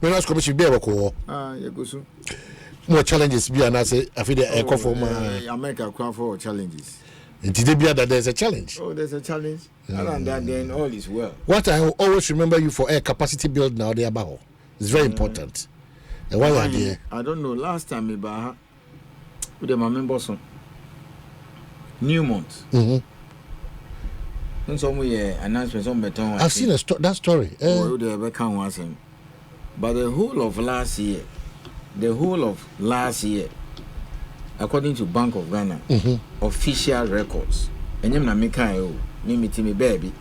Minerals Commission be a ko. You go so. More challenges be and I say I feel the echo for America cry for challenges. And today be that there's a challenge. Oh, there's a challenge. Other than that, then all is well. What I always remember you for air capacity build now there about. It's very important. And why idea? I don't know. Last time with the my members on Newmont. Some announcement on beton. I've seen that story. But the whole of last year, according to Bank of Ghana, official records, and you me baby.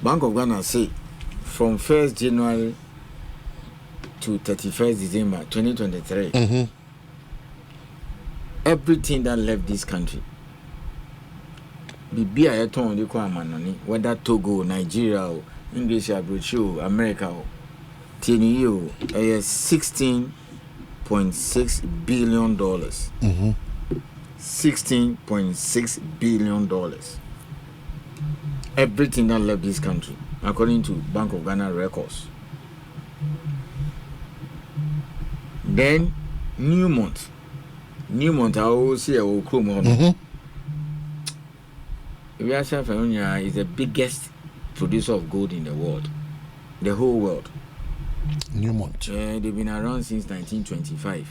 Bank of Ghana say from 1st January to 31st December 2023, everything that left this country, whether Togo, Nigeria, or English, America, TNU, $16.6 billion. $16.6 billion. Everything that left this country, according to Bank of Ghana records. Then Newmont, I always see a Chrome. Is the biggest producer of gold in the world, the whole world. Newmont. They've been around since 1925.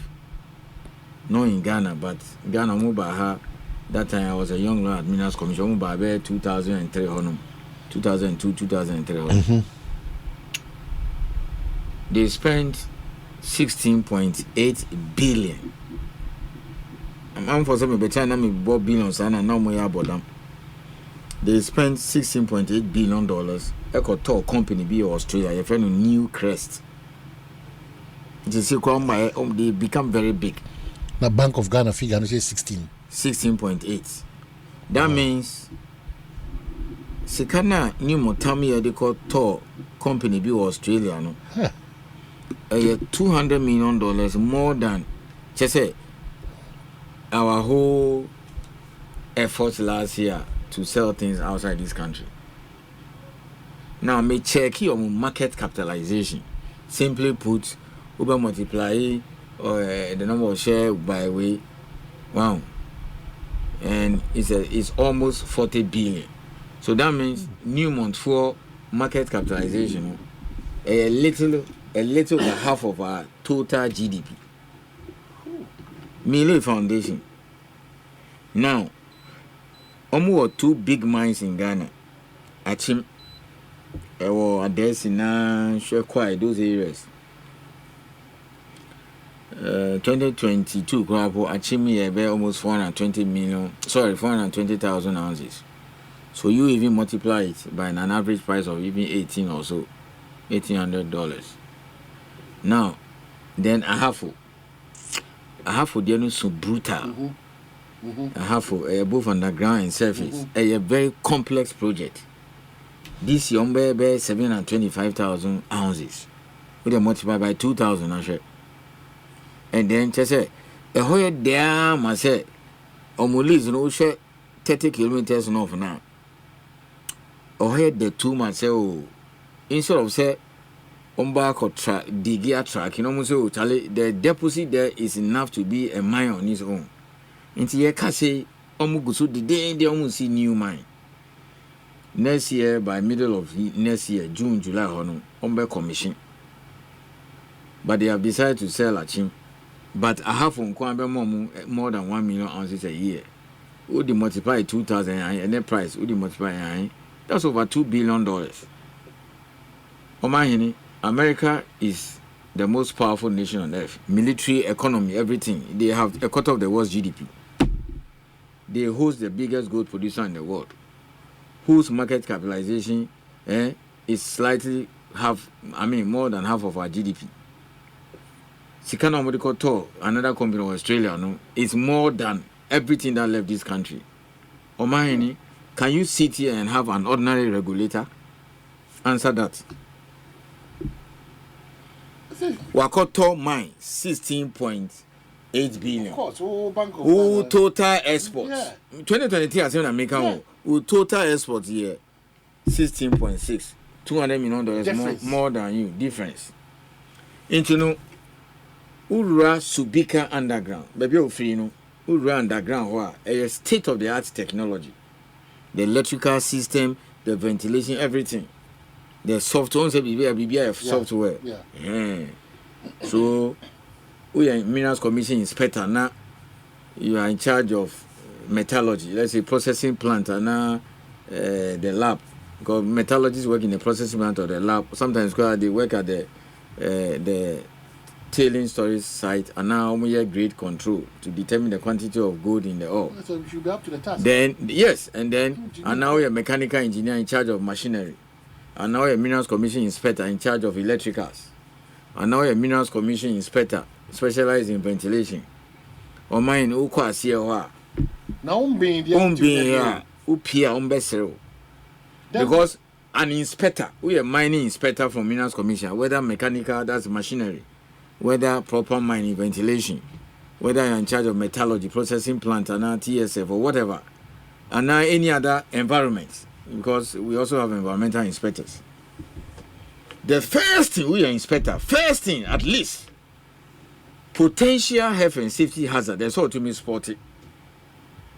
Not in Ghana, but Ghana Mubaha. That time I was a young lord at Minerals Commission. Mubaha 2003, 2002, 2003. They spent 16.8 billion. I'm for some better than me bought billions and now more about them. They spent $16.8 billion. Echo Tour company be Australia. Your friend New Crest. They become very big. The Bank of Ghana figure say 16.8. That means Sikana New Motami they call Tour company be Australia no. $200 million more than just say our whole effort last year to sell things outside this country. Now, me check your market capitalization. Simply put, over multiply the number of shares by way, wow, and it's almost 40 billion. So that means Newmont for market capitalization, a little half of our total GDP. Mille Foundation. Now, almost 2 big mines in Ghana. Achim, Adesina, Shekwai, those areas. 2022, Achim, almost 420,000 ounces. So you even multiply it by an average price of even 18 or so, $1,800. Now, then I have the so brutal. I have both underground and surface. A very complex project. This young baby 725,000 ounces. We then multiply by 2,000 actually. And then just say a whole damn I say Omulis no share 30 kilometers off now. Or had the 2 months instead of say back or track the gear track, the deposit there is enough to be a mine on its own. Into ye can say Omugusu the day they almost see new mine. Next year, by middle of next year, June, July, Ombe commission. But they have decided to sell Achim. But I have on Kwambe more than 1 million ounces a year. Would they multiply 2,000 and the price would they multiply? That's over $2 billion. Omahini, America is the most powerful nation on earth. Military, economy, everything. They have a quarter of the world's GDP. They host the biggest gold producer in the world, whose market capitalization is slightly more than half of our GDP. Sikana Medical Tour, another company in Australia, is more than everything that left this country. Omahini, can you sit here and have an ordinary regulator? Answer that. Wakoto mine 16.8 billion. Of course, total exports. Yeah. 2023 as American total exports here 16.6. $200 million more than you. Difference. Into no Ura Subika underground. Baby of free no Ura underground wa a state of the art technology. The electrical system, the ventilation, everything. The software, software. Yeah. So we are Minerals Commission inspector now. You are in charge of metallurgy. Let's say processing plant and now the lab. Because metallurgists work in the processing plant or the lab. Sometimes they work at the tailing storage site, and now we have grade control to determine the quantity of gold in the ore. So you should be up to the task. Then and now we are mechanical engineer in charge of machinery, and now we are Minerals Commission inspector in charge of electricals, and now we are Minerals Commission inspector specialized in ventilation. Or mine ukwa siya now being here upia because an inspector, we are mining inspector from Minerals Commission, whether mechanical, that's machinery, whether proper mining, ventilation, whether you're in charge of metallurgy, processing plant, and TSF or whatever, and now any other environment, because we also have environmental inspectors. The first thing we are inspector, at least, potential health and safety hazard. That's all to me sporty.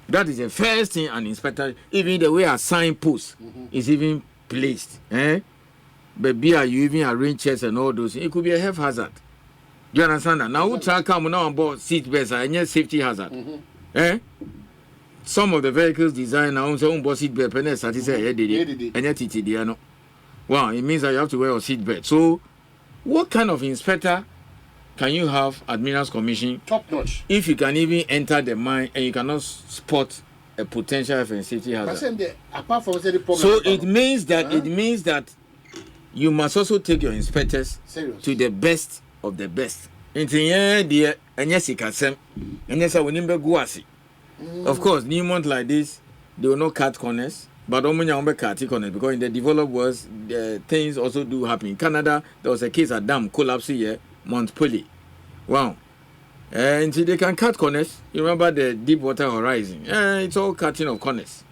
That is the first thing an inspector, even the way a signpost is even placed. But you even arrange chairs and all those things. It could be a health hazard. Do you understand that? Now, who try come now on board seat belts and yes, safety hazard? Some of the vehicles designed now on board seat belt, and yet TTD. Wow, it means that you have to wear a seat belt. So, what kind of inspector can you have at Minerals Commission? Top notch. If you can even enter the mine and you cannot spot a potential health and safety hazard. Apart from the problem, so it means that you must also take your inspectors to the best of the best. Of course, new month like this, they will not cut corners, but cut corners because in the developed world, things also do happen. In Canada, there was a case of dam collapse here, Mount Poli. Wow. And they can cut corners. You remember the Deepwater Horizon? It's all cutting of corners.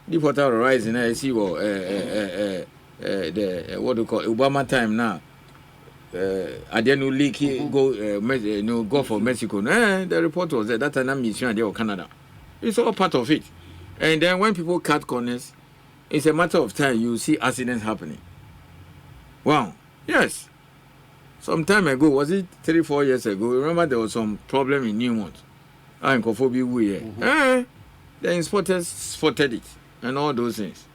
Deepwater Horizon, I see what the what do you call it? Obama time now. I didn't leak go for Mexico. The report was that time I'm mission there or Canada. It's all part of it. And then when people cut corners, it's a matter of time you see accidents happening. Wow. Yes. Some time ago, was it 3-4 years ago? Remember there was some problem in Newmont. The inspectors spotted it and all those things.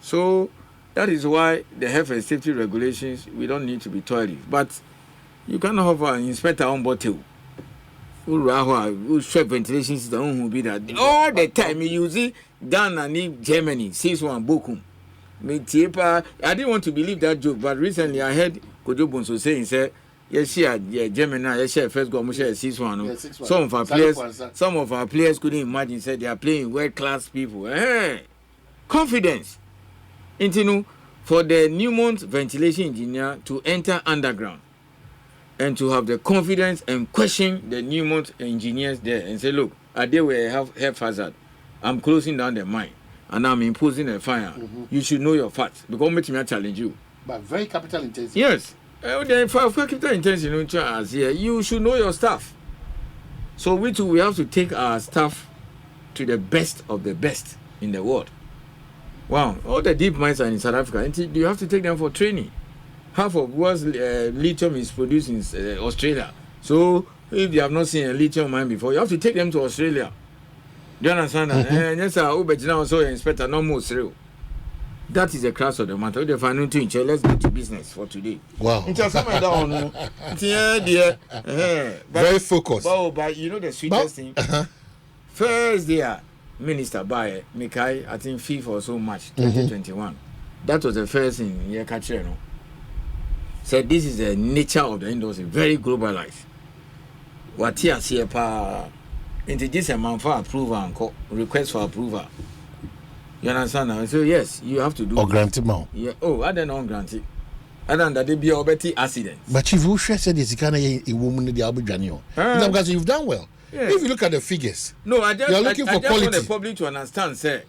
So that is why the health and safety regulations, we don't need to be toiling. But you cannot have an inspector on board too. Who check ventilation system will be that all the time. You use it Ghana and Germany, 6-1 Bokum. I didn't want to believe that joke, but recently I heard Kojo Bonso saying, yes, Germany, yes, first go, 6-1. Some of our players couldn't imagine, said they are playing world-class people. Confidence. For the Newmont ventilation engineer to enter underground and to have the confidence and question the Newmont engineers there and say, look, are they will have health hazard? I'm closing down the mine and I'm imposing a fire. You should know your facts because me challenge you. But very capital intensive. Yes. For capital intensive, you should know your staff. So we have to take our staff to the best of the best in the world. Wow, all the deep mines are in South Africa. And you have to take them for training. Half of what's lithium is produced in Australia. So if you have not seen a lithium mine before, you have to take them to Australia. Do you understand that? Yes, also inspector no more serious. That is the crux of the matter. Let's get to business for today. Wow. Very focused. But you know the sweetest thing? First day, Minister by Mikai, I think 5th or so March 2021. That was the first thing here, Kachero. Said this is the nature of the industry, very globalized. What here, CEPA, introduce a man for approval and request for approval. You understand now? So yes, you have to do. Or grant it now. Yeah. Oh, I don't know grant it. I don't know that they be a better accident. But if you said this, you can't a woman in the Abu Janio. Because you've done well. Yeah. If you look at the figures, no, I just want the public to understand, sir.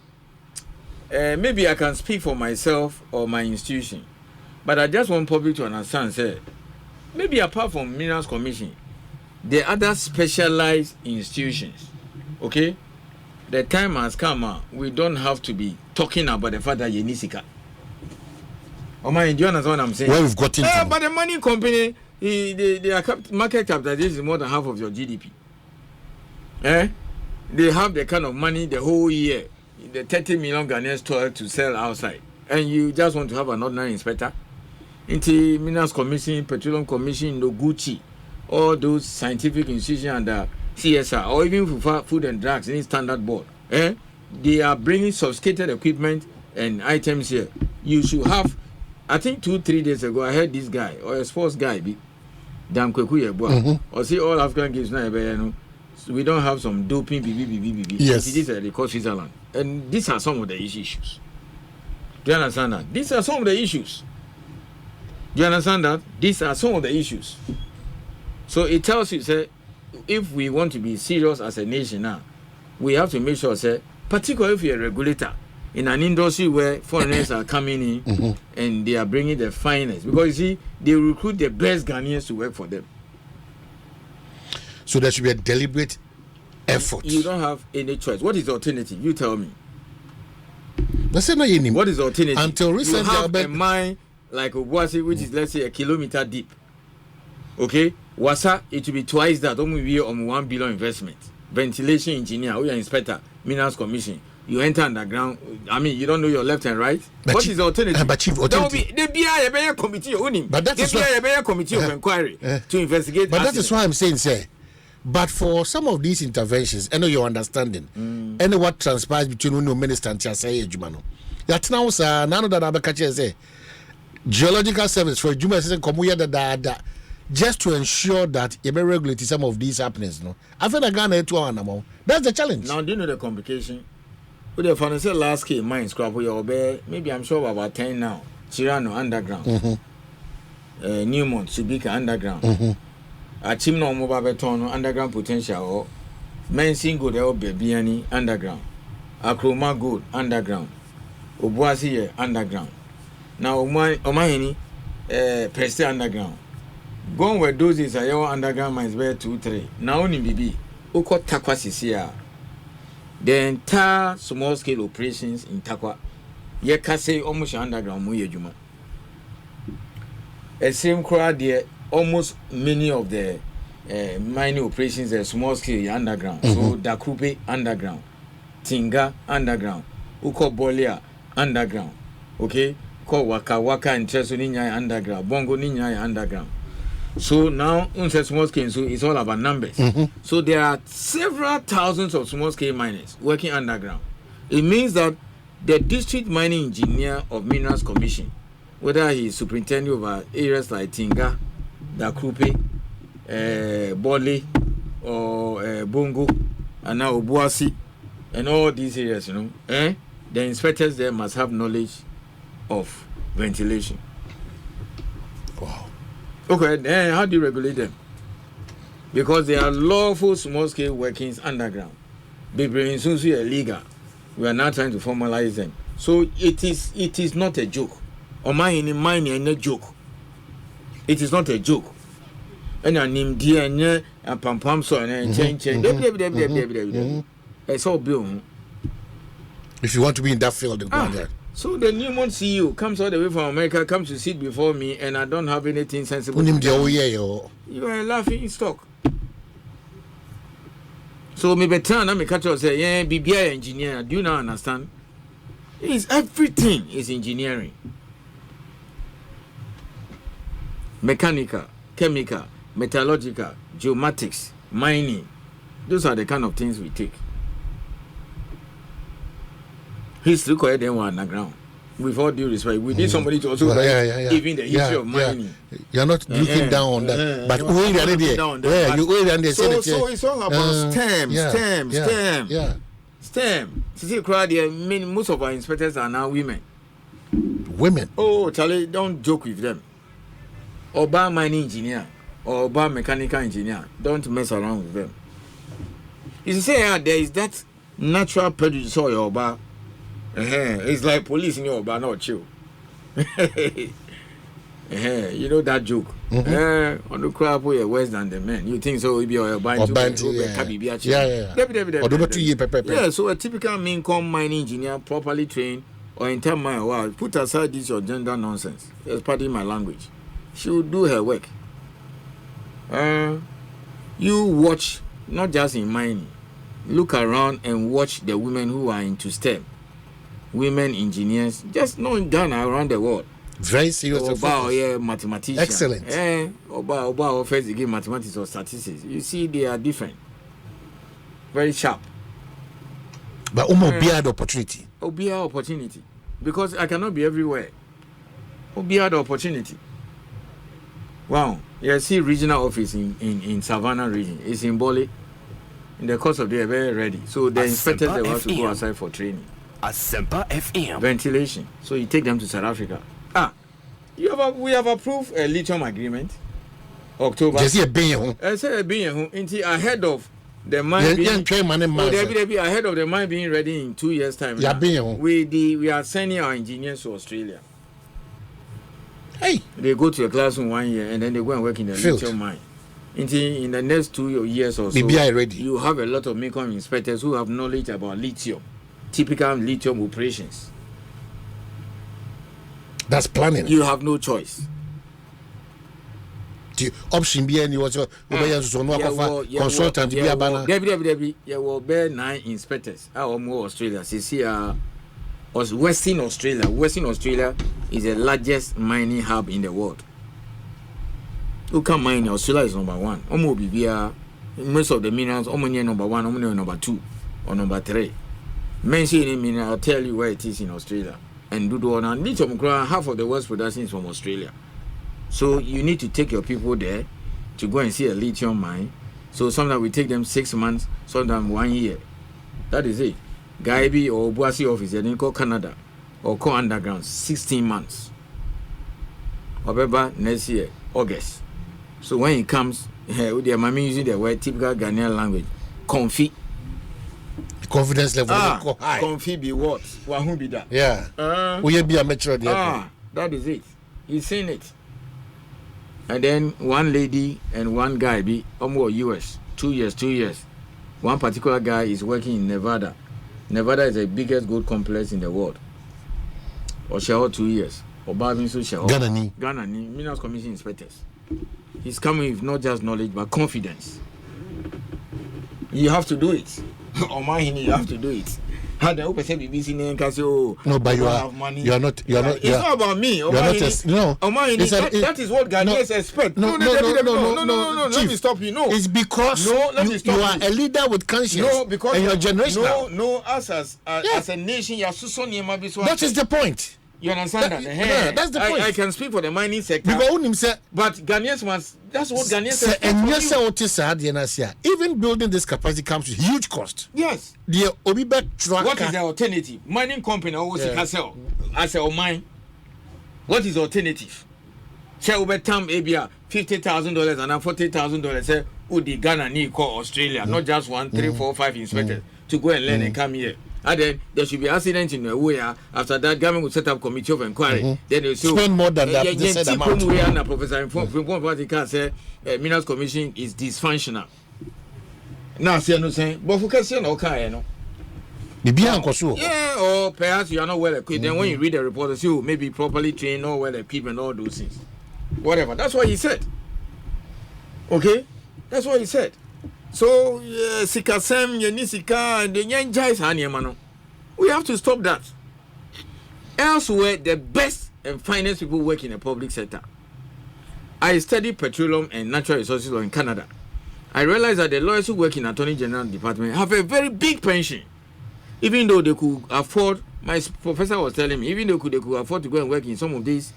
Maybe I can speak for myself or my institution, but I just want public to understand, sir. maybe apart from Minerals Commission, the other specialized institutions, okay, the time has come. We don't have to be talking about the fact that you need sika. Oh my, do you understand what I'm saying? Where we've got into. But the money company, their market capitalization is more than half of your GDP. They have the kind of money the whole year, the 30 million Ghanaians to sell outside, and you just want to have an ordinary inspector. Into Minerals Commission, Petroleum Commission, no Gucci, all those scientific institutions under CSR, or even for food and drugs, any standard board. They are bringing sophisticated equipment and items here. You should have, I think 2-3 days ago, I heard this guy, or a sports guy, Dam Kwekuye, or see all African games now, we don't have some doping, Yes. This is they call Switzerland. And these are some of the issues. Do you understand that? These are some of the issues. Do you understand that? These are some of the issues. So it tells you, say, if we want to be serious as a nation now, we have to make sure, say, particularly if you're a regulator in an industry where foreigners are coming in and they are bringing the finest, because you see, they recruit the best Ghanaians to work for them. So there should be a deliberate effort. You don't have any choice. What is the alternative? You tell me. What is the alternative? Until recently, you have a mine like Obuasi, which is, let's say, 1 kilometer deep. Okay? Wasa, it will be twice that. Only on 1 billion investment. Ventilation engineer, or your inspector, Minerals Commission. You enter underground. I mean, you don't know your left and right. But what is the alternative? But chief, there will be a committee but that is a committee of inquiry to investigate. But that is why I'm saying, sir. But for some of these interventions, I know your understanding. I know what transpires between the minister and Tiasai Jumano. That now, sir, none of that other catches say geological service for Juma says just to ensure that you may regulate some of these happenings. No, I feel like Ghana to animal. That's the challenge. Now, do you know the complication? With the financial large scale mine scrap, maybe I'm sure about 10 now. Chirano underground, Newmont, Subika underground. Achimno mobile beton underground potential or Mensing Gold El Bebiani underground. Akroma Gold underground. Obuasi underground. Now Omahini Preste underground. Gone where those is a your underground mines where 2-3. Now only BB. Oko Takwa Sisia. The entire small scale operations in Takwa. Yekase almost underground Muye Juma. A same crowd there. Almost many of the mining operations are small scale underground. So Dakrupe underground, Tinga underground, Uko Bolia underground, okay? Ko Waka Waka and Chesu Ninya underground, Bongo Ninya underground. So now unse small scale, so it's all about numbers. So there are several thousands of small scale miners working underground. It means that the district mining engineer of Minerals Commission, whether he is superintendent over areas like Tinga, Dakrupe, Bole, or Bongo, and now Obuasi, and all these areas, the inspectors there must have knowledge of ventilation. Wow. Okay, then how do you regulate them? Because they are lawful small-scale workings underground. Baby, since we are legal, we are now trying to formalize them. So it is not a joke. Or mine a joke. It is not a joke. And I name dear and pam so and change. It's all bill. If you want to be in that field, so the Newmont CEO comes all the way from America, comes to sit before me, and I don't have anything sensible. You are a laughing stock. So maybe turn and catch us say, yeah, BBI engineer. Do you now understand? Everything is engineering. Mechanical, chemical, metallurgical, geomatics, mining. Those are the kind of things we take. History required them underground. With all due respect, we need somebody to also even the history of mining. You're not looking down on that, but so it's all about STEM. See, most of our inspectors are now women. Oh, Charlie, don't joke with them. Or mining engineer or mechanical engineer, don't mess around with them. You say there is that natural prejudice or your it's like police in your bar, not you. You know that joke. On the crowd, we are worse than the men. You think so? We are buying yeah. So a typical main mining engineer, properly trained, or in term my wow, put aside this your gender nonsense. It's part of my language. She will do her work. You watch, not just in mining. Look around and watch the women who are into STEM. Women engineers, just not in Ghana, around the world. Very serious. Mathematicians. Excellent. Oba first degree mathematics or statistics. You see, they are different. Very sharp. But beard opportunity. Opportunity. Because I cannot be everywhere. Beard opportunity. Wow. You see regional office in Savannah region. It's in Bole. In the course of the day, very ready. So the inspectors they want to go outside for training. ASEMPA FM. Ventilation. So you take them to South Africa. We have approved a lithium agreement. October. Just a being ahead of the mine being ahead of the mine being ready in 2 years' time. We are sending our engineers to Australia. Hey, they go to a classroom 1 year and then they go and work in the lithium mine. In the next 2 years or so, you have a lot of Mekong inspectors who have knowledge about lithium, typical lithium operations. That's planning. You have no choice. The option be any was consultant be a banner. There will be 9 inspectors. More Australia. See, Western Australia. Western Australia is the largest mining hub in the world. Who can mine? Australia is number 1. Most of the minerals, number 1, number 2, or number 3. Mention any mineral, I'll tell you where it is in Australia. And lithium, half of the world's production is from Australia. So you need to take your people there to go and see a lithium mine. So sometimes we take them 6 months, sometimes 1 year. That is it. Gaibi or Boise office, they call Canada or call underground 16 months. However, next year, August. So when it comes, their mommy using the word typical Ghanaian language, comfy. The confidence level is high. Comfy be what? Who be that? Yeah. Will you be a metro? That is it. He's seen it. And then one lady and one guy be almost US. 2 years. One particular guy is working in Nevada. Nevada is the biggest gold complex in the world. Oshaho 2 years. Ghana ni Minerals Commission inspectors. He's coming with not just knowledge but confidence. You have to do it. You have to do it. How the open say BBC name can say, no, but you are money. You are not. It's not about me. That is what Ghanaians expect. No. Let me stop you. No, it's because you are a leader with conscience. No, because and your generation. No. As a nation, you are so near my business. That is the point. You understand that? Yeah, that's the point. I can speak for the mining sector. But Ghanaians must. That's what Ghanaians expect. Even building this capacity comes with huge cost. Yes. What is the alternative? Mining company always sell as a mine. What is the alternative? Say over time, ABR $50,000 and $40,000. Say, the Ghana need call Australia, not just 1, 3, 4, 5 inspectors to go and learn and come here. And then there should be accident in the way. After that, government will set up committee of inquiry. Then they spend more than that. Professor say Minerals Commission is dysfunctional. Now, say no saying, but focus on okay, no. Yeah, or perhaps you are not well equipped. Then when you read the report, you may be properly trained, not well equipped, and all those things. Whatever. That's what he said. Okay, that's what he said. So, Sikasem, Yenisika, and the Yanjais Hanyamano. We have to stop that. Elsewhere, the best and finest people work in the public sector. I studied petroleum and natural resources law in Canada. I realized that the lawyers who work in Attorney General Department have a very big pension. Even though they could afford, my professor was telling me, even though they could afford to go and work in some of these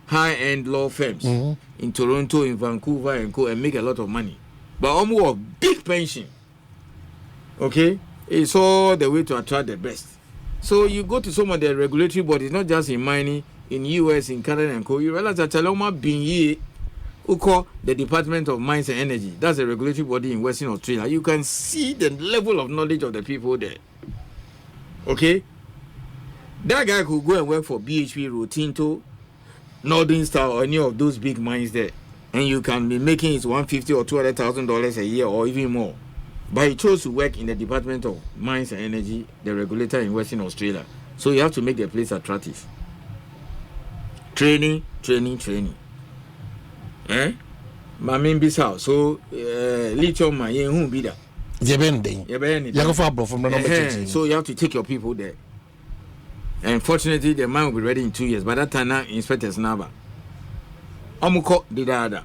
high-end law firms in Toronto, in Vancouver, and make a lot of money. But almost a big pension. Okay? It's all the way to attract the best. So you go to some of the regulatory bodies, not just in mining, in US, in Canada and Co. You realize that Chaloma Binye, who call the Department of Mines and Energy, that's a regulatory body in Western Australia. You can see the level of knowledge of the people there. Okay? That guy could go and work for BHP, Rio Tinto, Northern Star or any of those big mines there, and you can be making it $150,000 or $200,000 a year or even more. But he chose to work in the Department of Mines and Energy, the regulator in Western Australia. So you have to make the place attractive. Training. My main business. So lithium mine, who be that? So you have to take your people there. And fortunately, the mine will be ready in 2 years. By that time, now inspectors never. Amuko did that.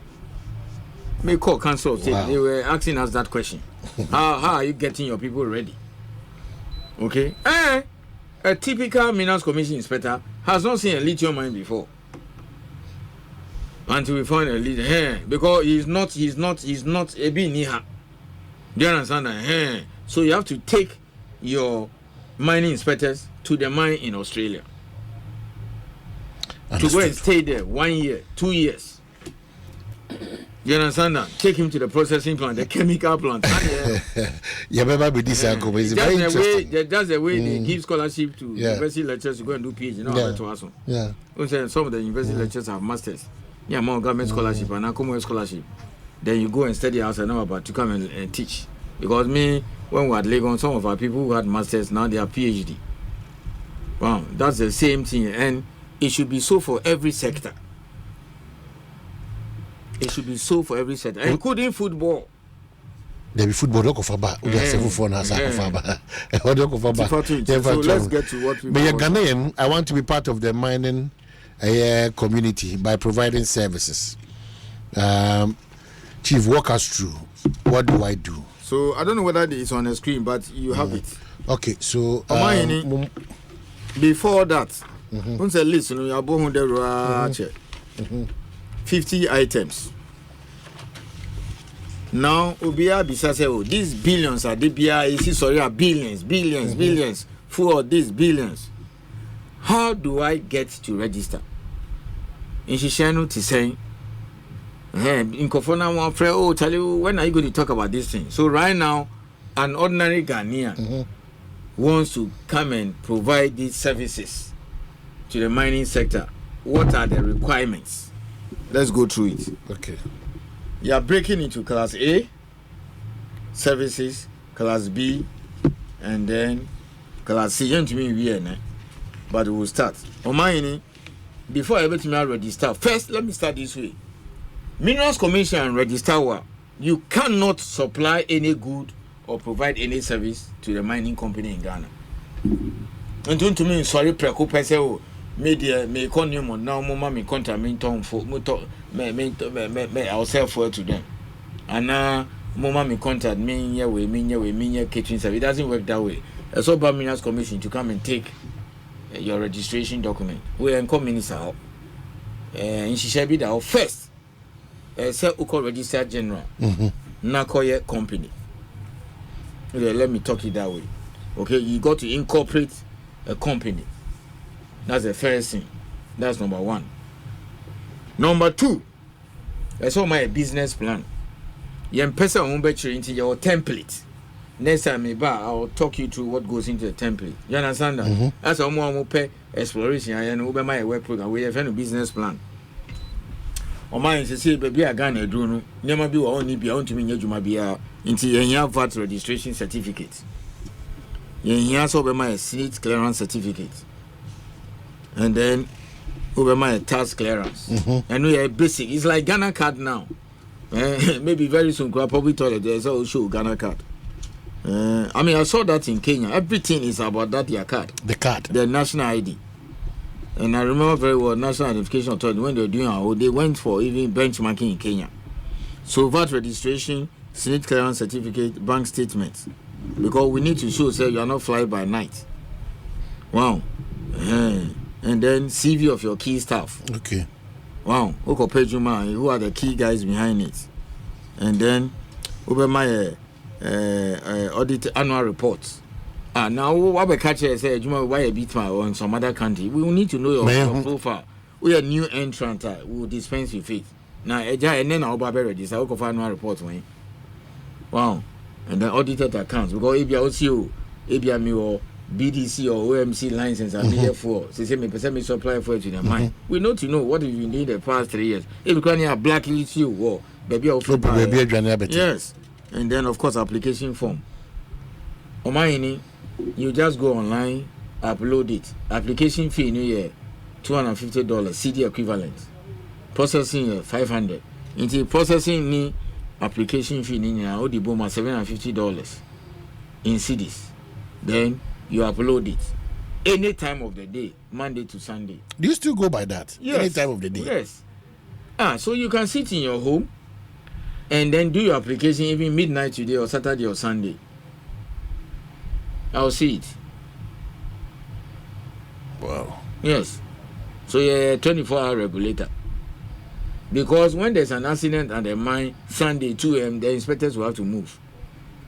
May call council. Wow. They were asking us that question. How are you getting your people ready? Okay. A typical Minerals Commission inspector has not seen a lithium mine before. Until we find a lithium, because he's not a bit near. Do you understand that? So you have to take your mining inspectors to the mine in Australia. Understood. To go and stay there 1 year, 2 years. You understand that? Take him to the processing plant, the chemical plant. Yeah, maybe this is very interesting. That's the way they give scholarship to university lecturers to go and do PhD. Some of the university lecturers have masters. Yeah, more government scholarship and Common scholarship. Then you go and study outside now about to come and teach. Because when we were at Lagos, some of our people who had masters now they have PhD. Wow, that's the same thing, and it should be so for every sector. It should be so for every sector, including football. There be football. Look for bar. We have 7 4 now. So let's get to what we. But Ghanaian, I want to be part of the mining community by providing services. Chief, walk us through. What do I do? So I don't know whether it's on the screen, but you have it. Okay, so before that, once a list, you have 50 items. Now, Ubia Bisase, these billions are billions, for these billions. How do I get to register? In Shishanu to say, in Kofona, one friend, tell you, when are you going to talk about this thing? So, right now, an ordinary Ghanaian wants to come and provide these services to the mining sector. What are the requirements? Let's go through it. Okay. You are breaking into Class A, services, Class B, and then Class C. But we will start. Before I let me register, first let me start this way. Minerals Commission and register, you cannot supply any good or provide any service to the mining company in Ghana. And to me, sorry, preoccupation. Media may consume now, Mama may contaminate for ourselves for to them. And now, Mama may contact me, we catering service. It doesn't work that way. So, Minerals Commission to come and take your registration document. We are in minister. And she shall be there first. Say, Uko Register General, Nakoye Company. Let me talk it that way. Okay, you got to incorporate a company. That's the first thing. That's number one. Number two, I saw my business plan. You person into your template. Next time I'll talk you through what goes into the template. You understand that? That's a more pay exploration and my web program. We have a business plan. O mine say baby I Ghana do no. Never be only be on to me nyadwuma bia into your VAT registration certificate. You so be my seat clearance certificate. And then over my tax clearance. And we are basic. It's like Ghana card now. Maybe very soon I'll probably tell you there's also Ghana card. I saw that in Kenya. Everything is about that your card. The card. The national ID. And I remember very well National Identification Authority when they were doing they went for even benchmarking in Kenya. So VAT registration, Senate clearance certificate, bank statements. Because we need to show say you are not fly by night. Wow. And then CV of your key staff. Okay. Wow. Who are the key guys behind it? And then over my audit annual reports. Now what we catch say why a bit on some other country. We will need to know your profile. We are new entrant. We will dispense with it. Now and then I'll be ready. So I'll annual report. Wow. And then audited accounts because if you also if you BDC or OMC license and media for. Say me person me supply for to the mine. We know to know what have you need the past 3 years. If you can have blacklist you or baby of yes. And then of course application form. On my you just go online, upload it. Application fee new year $250 CD equivalent. Processing $500. Into processing ni application fee ni na odi boma $750 in CDs. Then you upload it any time of the day, Monday to Sunday. Do you still go by that? Yes. Any time of the day? Yes. So you can sit in your home and then do your application even midnight today or Saturday or Sunday. I'll see it. Wow. Yes. So you're a 24-hour regulator. Because when there's an accident at the mine, Sunday 2 a.m., the inspectors will have to move.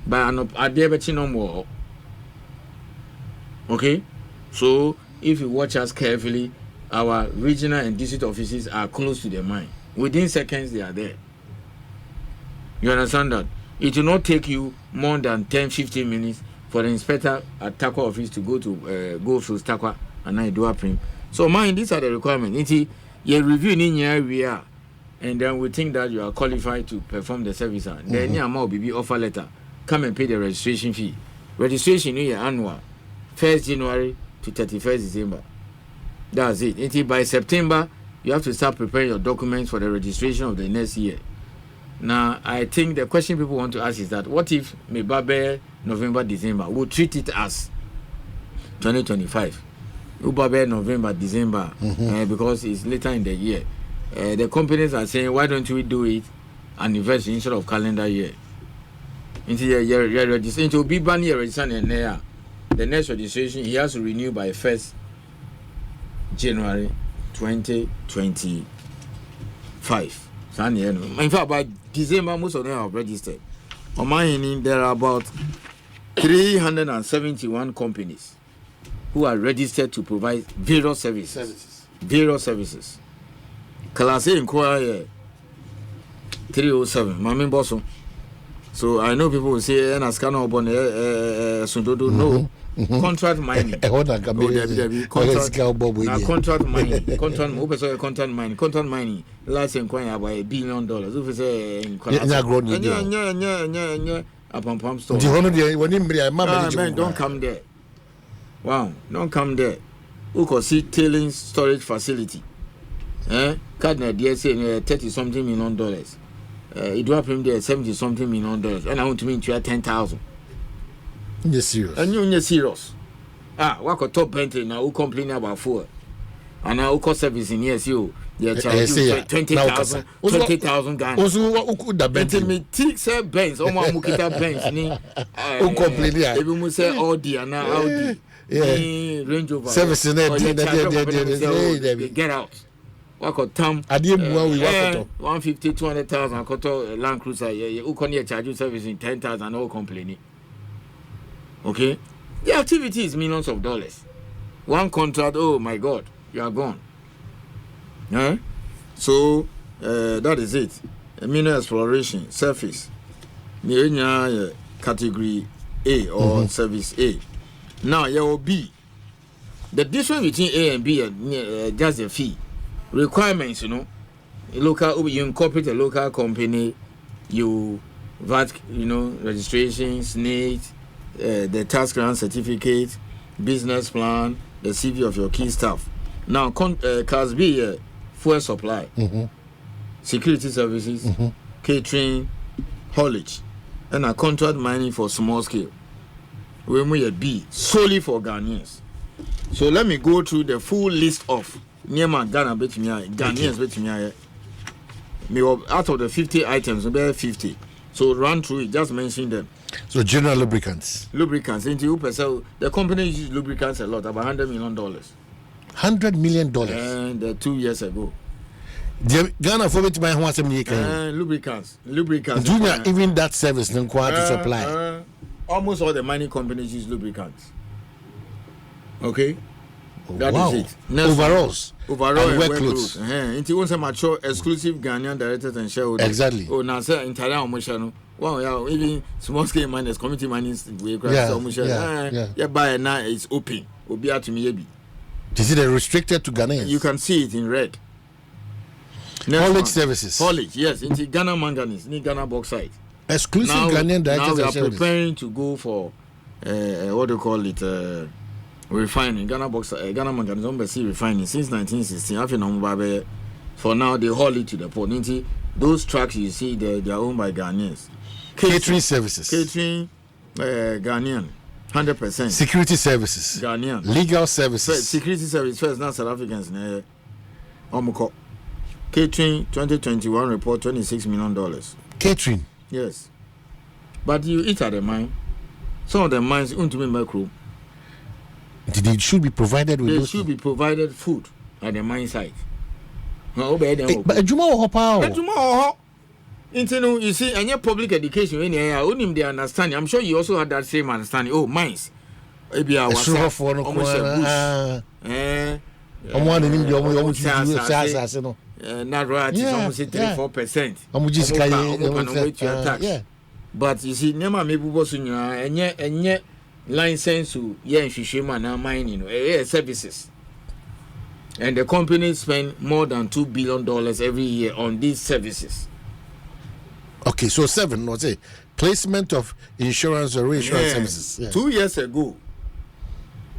But I dare no more. Okay? So if you watch us carefully, our regional and district offices are close to the mine. Within seconds, they are there. You understand that? It will not take you more than 10-15 minutes for the inspector at Takwa office to go to Takwa and I do a print. So mine, these are the requirements. You review in area, and then we think that you are qualified to perform the service. Then you will be offer letter. Come and pay the registration fee. Registration is annual, 1st January to 31st December. That's it. Until by September, you have to start preparing your documents for the registration of the next year. Now, I think the question people want to ask is that what if Mebabe November, December? We'll treat it as 2025. Ubabe November, December, because it's later in the year. The companies are saying, why don't we do it anniversary instead of calendar year? Into your registration, into be ban year registration there. The next registration he has to renew by 1st January 2025. In fact, by December, most of them have registered. On my end, there are about 371 companies who are registered to provide various services. Various services. Class A inquiry 307. Mami Bosso. So I know people will say, "And scan up on no contract mining." Contract mining. Contract mining. Last inquiry about $1 billion. If you say, man, don't come there. Wow, don't come there. Who could see tailings storage facility? Cardinal DSA $30-something million. It will happen there $70-something million. And I want to mean you are 10,000. You're serious. And you're serious. What could top Bentley now who complain about 4? And now who cost service in yes you. They're charging 20,000 Ghana. Also, who could have Bentley me take say Benz, Mukita Benz ni. Who complain here? Even we say Audi and now Audi. Range Rover. Service in there. Get out. What could Tom? I didn't know we work 150, 200,000. I could Land Cruiser. Who can charge you service in 10,000? No complaining. Okay, the activity is millions of dollars. One contract. Oh my God, you are gone. So that is it. Mineral exploration surface. Category A or service A. Now you will B. The difference between A and B is just the fee. Requirements, local, you incorporate a local company, you VAT, registration, SNAIT, the tax grant certificate, business plan, the CV of your key staff. Now, Class B, fuel supply, security services, catering, haulage, and a contract mining for small scale. When we are B, solely for Ghanaians. So let me go through the full list of Ghanaians out of the 50 items, about 50. So run through it, just mention them. So general lubricants. The company uses lubricants a lot, about $100 million. $100 million. And 2 years ago. Ghana for which my wants lubricants. Junior, even that service don't quality supply. Almost all the mining companies use lubricants. Okay. That is it. Overall and work clothes. Into one mature exclusive Ghanaian directors and shareholders. Exactly. Oh, now sir, entire almost. Wow, yeah, even small scale miners, community miners, we buy now it's open. Obi to me. Is it restricted to Ghanaians? You can see it in red. Haulage services. Haulage, yes, into Ghana manganese, in Ghana bauxite. Exclusive Ghanaian directors. Now we are preparing to go for what do you call it? Refining. Ghana bauxite, Ghana manganese on refining since 1916. For now, they haul it to the port. Those trucks you see, they are owned by Ghanaians. Catering services. Ghanaian. 100%. Security services. Ghanaian. Legal services. Security service first, not South Africans. Catering 2021 report $26 million. Catering. Yes. But you eat at the mine. Some of the mines to be micro. They should be provided with. They should be provided food at the mine site. But Juma you see, and your public education when you they understand. I'm sure you also had that same understanding. Oh, mines. Maybe I was not royalties, almost 3-4%. But you see, never maybe was in your license to mining services. And the company spend more than $2 billion every year on these services. Okay, so 7, let's say, placement of insurance or reinsurance services. Yeah. 2 years ago,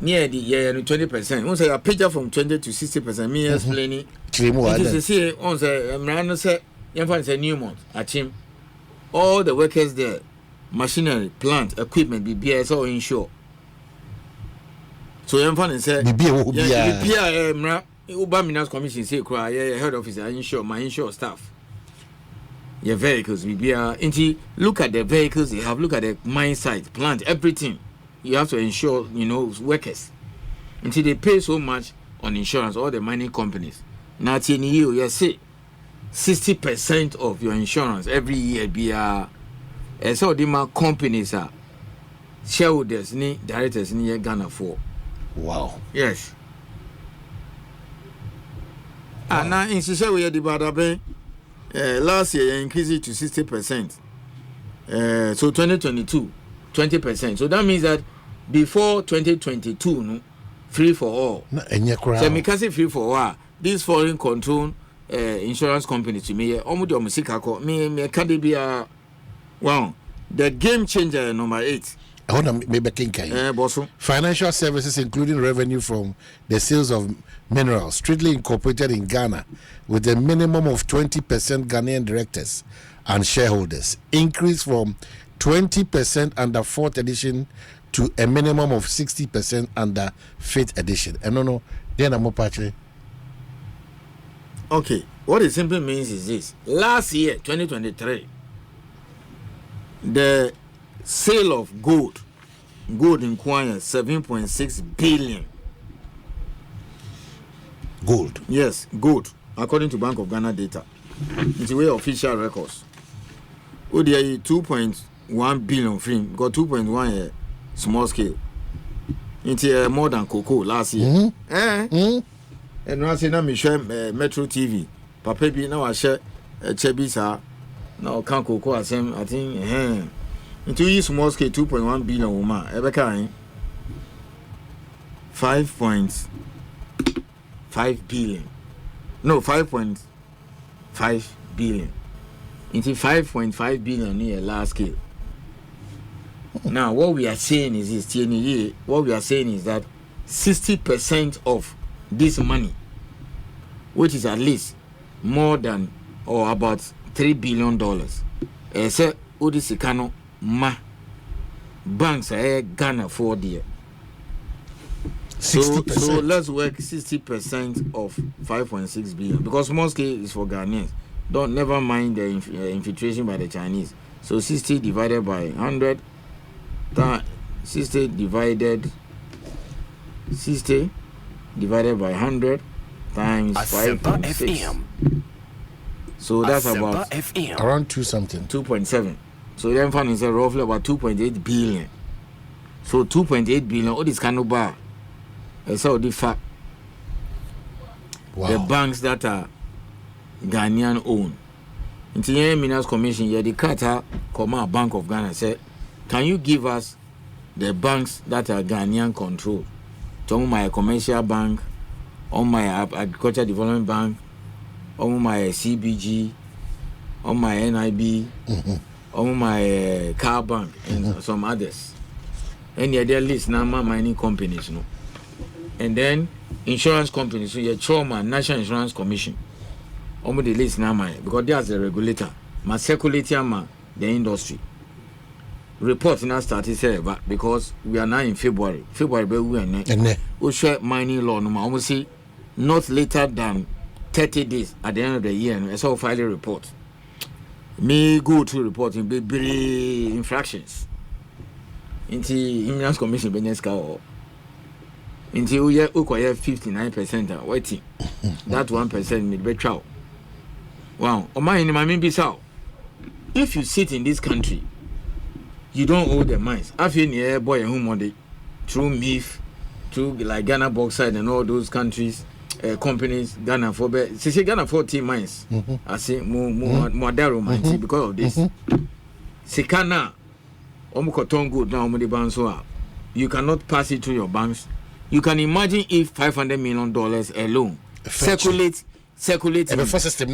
near the year 20%. Once I picture from 20 to 60%, me explaining. You see, once I say, new month at him, all the workers there, machinery, plant, equipment, BBS all insured. So I'm finding say Minas Commission say head office I insure my insure staff. Your vehicles look at the vehicles they have, look at the mine site, plant, everything. You have to insure, workers. Until they pay so much on insurance, all the mining companies. Now you say 60% of your insurance every year and so the companies are shareholders directors in Ghana for. Wow. Yes. And now in Shisha we had the last year increased it to 60%. So 2022, 20%. So that means that before 2022, free for all. So because free for all, these foreign control insurance companies to me, wow, the game changer number 8. I want to maybe financial services, including revenue from the sales of minerals, strictly incorporated in Ghana, with a minimum of 20% Ghanaian directors and shareholders, increase from 20% under 4th edition to a minimum of 60% under 5th edition. And then I'm patchy. Okay, what it simply means is this: last year, 2023, the sale of gold in Kwanya, 7.6 billion. Gold? Yes, gold, according to Bank of Ghana data. It's the way official records. ODI 2.1 billion free, got 2.1 small scale. It's more than cocoa last year. And now I say, now me share Metro TV. Papa be now I share Chebisa. Now can't cocoa I think into you small scale 2.1 billion woman ever kind 5.5 billion. No, 5.5 billion. Into 5.5 billion near last scale. Now what we are saying is this: what we are saying is that 60% of this money, which is at least more than or about $3 billion, say Odisikano ma banks are Ghana for there. So let's work 60% of 5.6 billion because mostly is for Ghanaians. Don't never mind the infiltration by the Chinese. So 60 divided by 100, 60 divided by 100 times 5.6. So that's about around 2.7. So then fund is roughly about 2.8 billion. So 2.8 billion, all this kind of bar. So the fact the banks that are Ghanaian owned. In the Minas Commission, the Carter Command Bank of Ghana said, can you give us the banks that are Ghanaian controlled? On my commercial bank, on my agriculture development bank, on my CBG, on my NIB, on my car bank, and some others. And yeah, there list now mining companies, no. And then insurance companies, so your trauma, National Insurance Commission. On the list now, because there's a regulator, my circulator, the industry. Report now started say, but because we are now in February, we are now. We share mining law, no, almost say not later than 30 days at the end of the year. I saw file a report. Me go to reporting be infractions. Into Insurance Commission Benesca or into we 59% waiting. That 1% may be trout. Wow, or my name be so. If you sit in this country, you don't owe the mines. I feel near boy home on the through MIF, through like Ghana Bauxite and all those countries, companies, Ghana for Ghana 14 mines. I say more Daro mines because of this. Sikana Omukoton good now the banso. You cannot pass it to your banks. You can imagine if $500 million alone circulate first system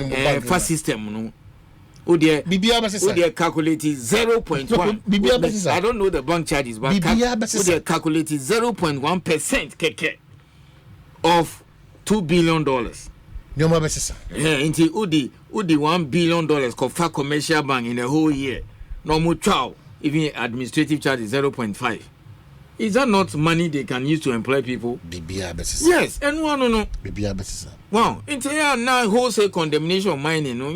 no. Udia calculated 0.1. I don't know the bank charges, but Udia calculated 0.1% keke of $2 billion. Into Udi $1 billion for commercial bank in a whole year. No more chow, even administrative charge is 0.5. Is that not money they can use to employ people? Yes, and one no. Wow, into now wholesale condemnation of mining. No,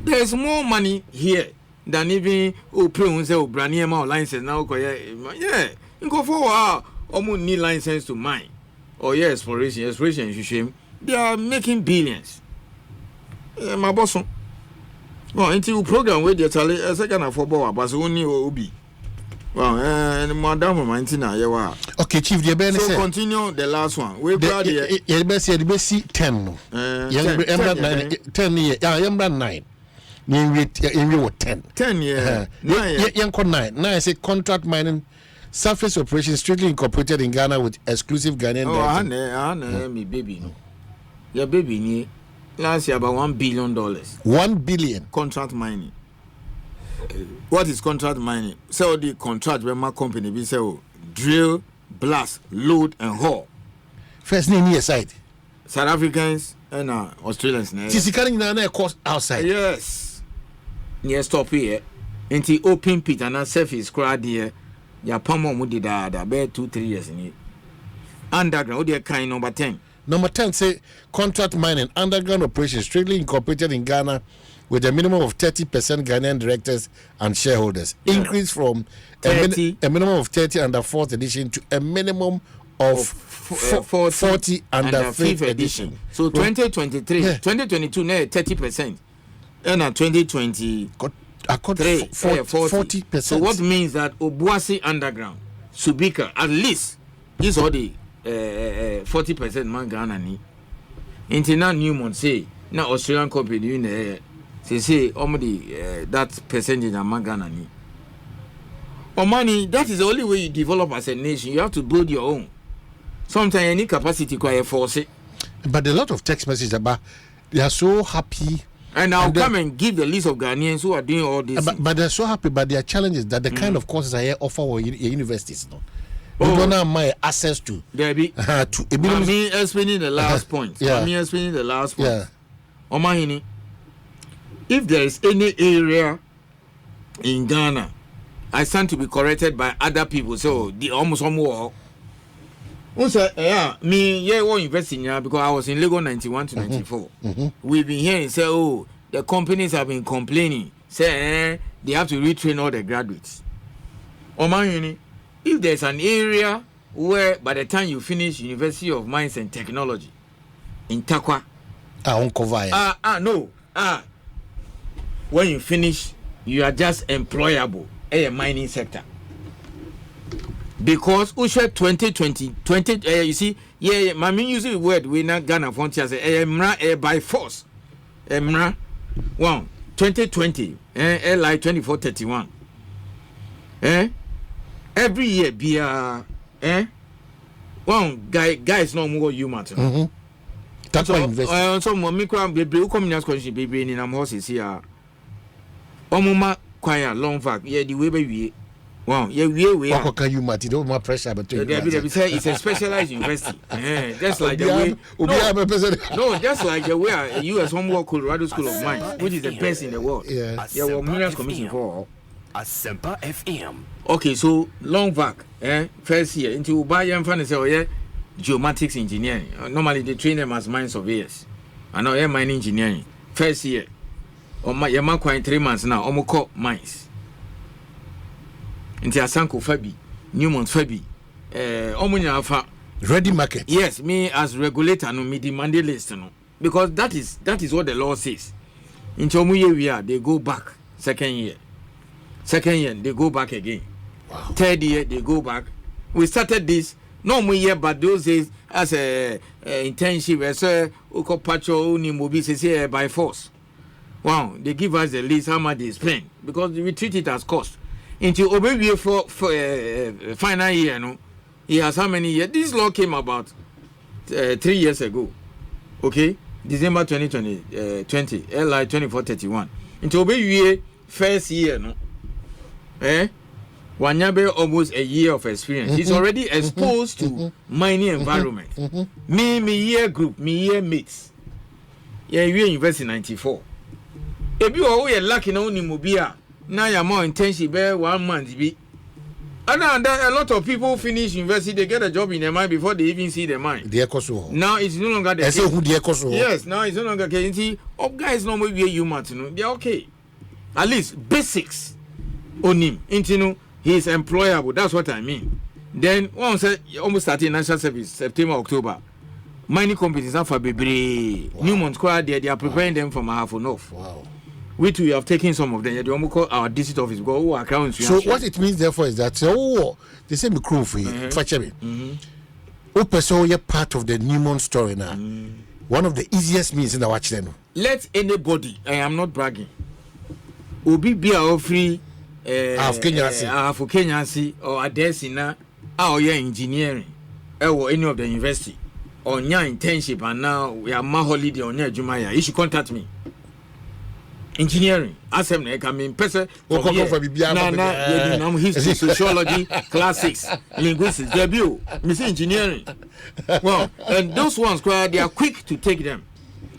there's more money here than even Braniema license now. Yeah, you go for almost need license to mine. Or exploration, shame. They are making billions. My boss. Well, into program where they tell a second of football, but only Obi. Well, and Madame Mantina, you are. Okay, Chief, the Ben so continue the last one. We brought the best 10. 10 years. I am 9. In 10 years. 9. Now I say contract mining surface operations strictly incorporated in Ghana with exclusive Ghanaian. Oh, me baby. Your baby last year about $1 billion. $1 billion contract mining. What is contract mining? So the contract where my company we say drill, blast, load, and haul. First name here side. South Africans and Australians. This is carrying a course outside. Yes. Near stop here. Into open pit and a surface crowd here. Ya pamo mudi da be 2-3 years in it. Underground, what kind number 10? Number 10 say contract mining underground operations strictly incorporated in Ghana with a minimum of 30% Ghanaian directors and shareholders. Yeah. Increase from a minimum of 30 under 4th edition to a minimum of 40 under 5th edition. So 2023, 2022, 30%. And 2020, 40%. So what means that Obuasi underground, Subika, at least, this all the 40% man Ghana ni. Internal Newmont say, now Australian company doing the say that percentage man Ghana ni. Or money, that is the only way you develop as a nation. You have to build your own. Sometimes you need capacity to force it. But a lot of text messages about they are so happy. And I'll come and give the list of Ghanaians who are doing all this. But they're so happy, but their challenge is that the kind of courses I offer or universities. No? We don't have my access to. There be me explaining the last point. Me explaining the last point. Yeah. Omahini, if there is any area in Ghana, I stand to be corrected by other people. So the almost more. Me won't invest in here because I was in Lagos 91 to 94. We've been hearing say, the companies have been complaining. Say they have to retrain all the graduates. Omahini, if there's an area where by the time you finish University of Mines and Technology in Takwa, when you finish, you are just employable in a mining sector. Because Usha 2020, you see, yeah, my mean using the word we not Ghana frontier say by force. Emra 2020, like 2431. Every year be one guys no more human. That's why invest. So micro be community scholarship be in am horses here. Omuma choir long fact, yeah, the way we. Wow, yeah, we are. Can you match? Don't more pressure between. It's a specialized university. Just like the way. No, just like the way U.S. Homework Colorado School of Mines, which is the best in the world. Yeah, well, Minerals Commission for ASEMPA FM. Okay, so long vac, first year into buy and find say, oh yeah, geomatics engineering. Normally they train them as mine surveyors. I know mining engineering. First year, my 3 months now. Almost mines. Into Asanko Fabi, Newmont Fabi, Omunya Alpha. Ready market. Yes, me as regulator, no me demand list, no, because that is what the law says. In Omuye we are, they go back second year, they go back again. Wow. Third year they go back. We started this no more year, but those days as a internship as a uko pacho ni mobi say by force. Wow, they give us the list how much they spend because we treat it as cost. Into Obewie for final year, no, he has how many years? This law came about 3 years ago, okay, December 2020, 2431. Into Obewie first year, no, Wanyabe almost a year of experience. He's already exposed to mining environment. Me year group, me year mates. Yeah, we invest in 94. If you are lucky, no, ni mobia. Now you're more internship 1 month be. And a lot of people finish university, they get a job in the mine before they even see the mine. Now it's no longer the case. Yes, now it's no longer the case. Guys normally be human, you know, they're okay. At least basics on him. He's employable, that's what I mean. Then once almost starting national service, September, October. Mining companies are for baby. Newmont Square, they are preparing them from half enough. Wow. Which we have taken some of them. They almost call our district office. Go accounts. So what it means therefore is that they say me crew for you. Person you're part of the Newmont story now. One of the easiest means in the watch then. Let anybody. I am not bragging. Obi be our free. Of Kenya or Adesina. Our engineering. Or any of the university. Or your internship and now we are my holiday on your Jumaya. You should contact me. Engineering, ASEMPA, I mean, person history, sociology, classics, linguistics, debut, engineering. Well, and those ones, they are quick to take them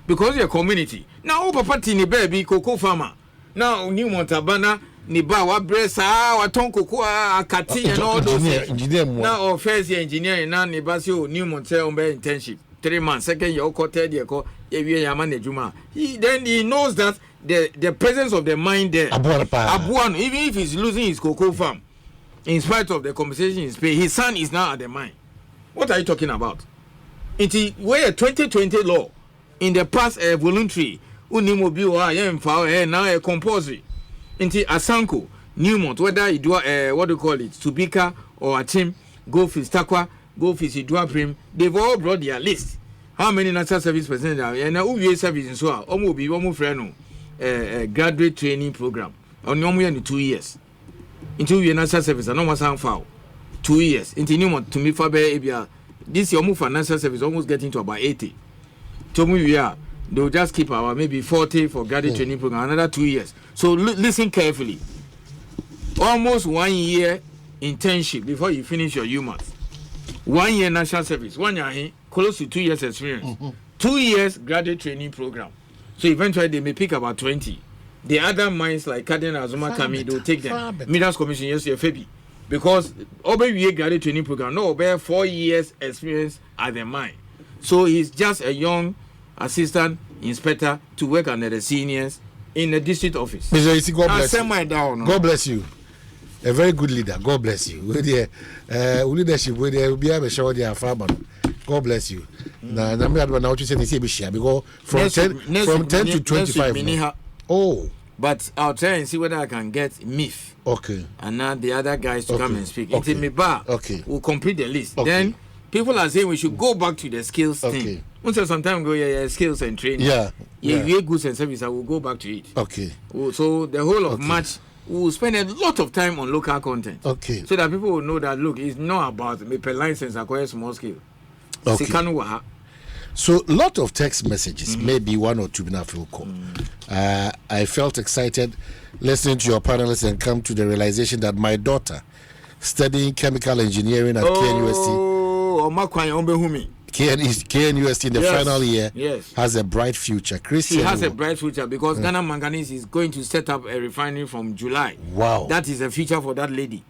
because they're community. Now, Papa Tini baby, cocoa farmer. Now, New Montabana, Nibawa, Bressa, Waton Cocoa, Akati, and all those things. Now, first year engineering, now Nibasio, New Montel, internship, 3 months, second year, third year, then he knows that the presence of the mine there, Abuan, even if he's losing his cocoa farm, in spite of the compensation he's paid, his son is now at the mine. What are you talking about? It's where 2020 law in the past voluntary, now a compulsory. Into Asanko, Newmont, whether you do what do you call it, Subika or Achim, Goldfish Takwa, Goldfish Idua they've all brought their list. How many national service personnel are there? And now we service in so almost be one friend. Graduate training program on normally 2 years. Into your national service, I know what's on file. 2 years. Into Newmont to me for this year, move for national service almost getting to about 80. To me, they'll just keep our maybe 40 for graduate training program, another 2 years. So listen carefully. Almost 1 year internship before you finish your UMass. 1 year national service, 1 year close to 2 years experience. 2 years graduate training program. So eventually they may pick about 20. The other mines like Cardinal Azuma Kami, they'll take them. Minerals Commission, yes, Febi. Because Obe graduate training program, no, Obe 4 years experience at the mine. So he's just a young assistant inspector to work under the seniors in the district office. Mr. Ayisi, God bless you. Down, God bless you. A very good leader. God bless you. With the leadership, with the be able to show their farmer. God bless you. Now, I'm not going to say this because from 10 to 25. Oh, But I'll try and see whether I can get MIF. Okay. And now the other guys to come and speak. Okay. It's me bar. Okay. We'll complete the list. Okay. Then people are saying we should go back to the skills thing. Once sometimes go skills and training. Yeah. Goods and service. I will go back to it. Okay. So the whole of March we will spend a lot of time on local content. Okay. So that people will know that look, it's not about me per license acquire small scale. Okay. So a lot of text messages, maybe one or two I felt excited listening to your panelists and come to the realization that my daughter studying chemical engineering at KNUST in the final year has a bright future. Christian, she has a bright future because Ghana Manganese is going to set up a refinery from July. Wow. That is a future for that lady.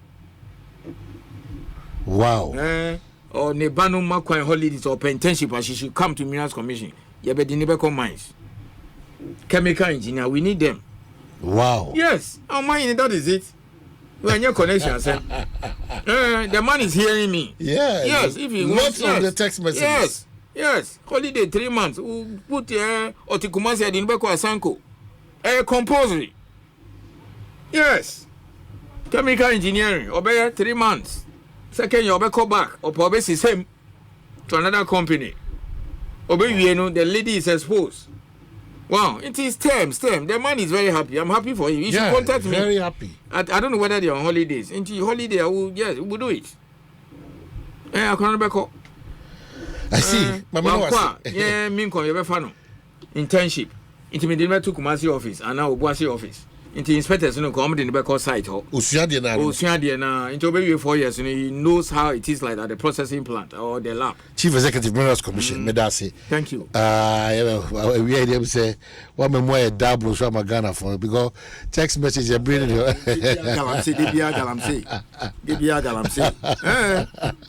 Wow. Or Nebano Makwan holidays or internship, she should come to Minerals Commission. Yabedinebeko mines. Chemical engineer, we need them. Wow. Yes. Oh my, that is it. We are your connection, sir. The man is hearing me. Yeah. Yes. If you want the text messages. Yes. Holiday 3 months. We'll put Otikumasi Adinbeko Asanko. Compulsory. Yes. Chemical engineering. Obey 3 months. Second, you go back. Or probably same to another company. Obey you know the lady is exposed. Wow, it is term. The man is very happy. I'm happy for him. He should contact me. Very happy. I don't know whether they're on holidays. Into holiday, we'll do it. I can't back up. I see. Internship. Into me, to Kumasi office and now Obuasi office. Into inspectors, come in the back site. Usuadiana. Into maybe 4 years, he knows how it is like at the processing plant or the lab. Chief Executive Minerals Commission, Medasi. Thank you. We had him say, "What me more double so I'm Ghana for because text message you're bringing." Galamsey.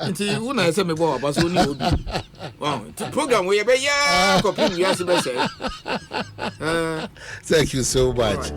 Into when I say me boy, but so new. Wow, the program we be copy we say. Thank you so much.